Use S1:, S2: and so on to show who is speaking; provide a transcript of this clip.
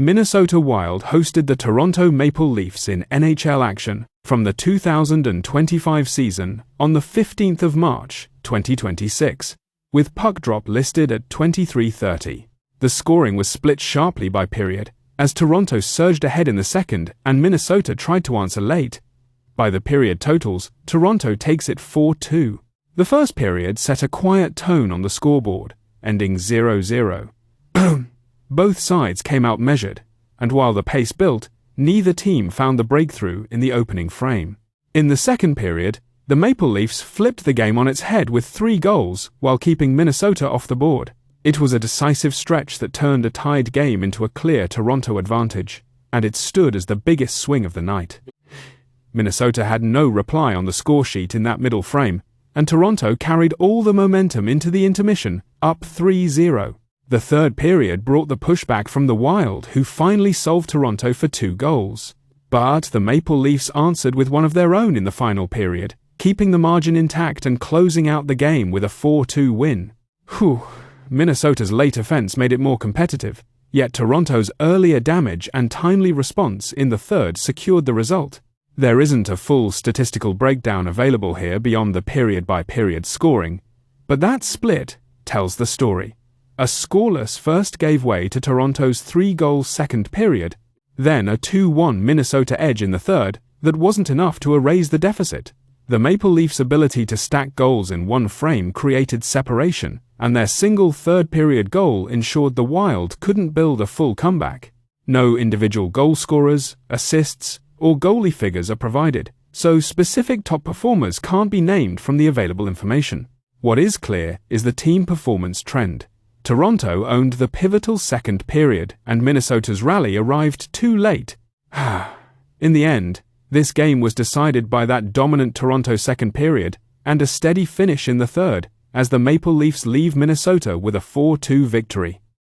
S1: Minnesota Wild hosted the Toronto Maple Leafs in NHL action from the 2025 season on the 15th of March, 2026, with puck drop listed at 23:30. The scoring was split sharply by period, as Toronto surged ahead in the second and Minnesota tried to answer late. By the period totals, Toronto takes it 4-2. The first period set a quiet tone on the scoreboard, ending 0-0. Both sides came out measured, and while the pace built, neither team found the breakthrough in the opening frame. In the second period, the Maple Leafs flipped the game on its head with 3 goals while keeping Minnesota off the board. It was a decisive stretch that turned a tied game into a clear Toronto advantage, and it stood as the biggest swing of the night. Minnesota had no reply on the score sheet in that middle frame, and Toronto carried all the momentum into the intermission, up 3-0. The third period brought the pushback from the Wild, who finally solved Toronto for 2 goals. But the Maple Leafs answered with one of their own in the final period, keeping the margin intact and closing out the game with a 4-2 win. Minnesota's late offense made it more competitive, yet Toronto's earlier damage and timely response in the third secured the result. There isn't a full statistical breakdown available here beyond the period-by-period scoring, but that split tells the story. A scoreless first gave way to Toronto's 3-goal second period, then a 2-1 Minnesota edge in the third that wasn't enough to erase the deficit. The Maple Leafs' ability to stack goals in one frame created separation, and their single third-period goal ensured the Wild couldn't build a full comeback. No individual goal scorers, assists, or goalie figures are provided, so specific top performers can't be named from the available information. What is clear is the team performance trend. Toronto owned the pivotal second period, and Minnesota's rally arrived too late. In the end, this game was decided by that dominant Toronto second period and a steady finish in the third, as the Maple Leafs leave Minnesota with a 4-2 victory.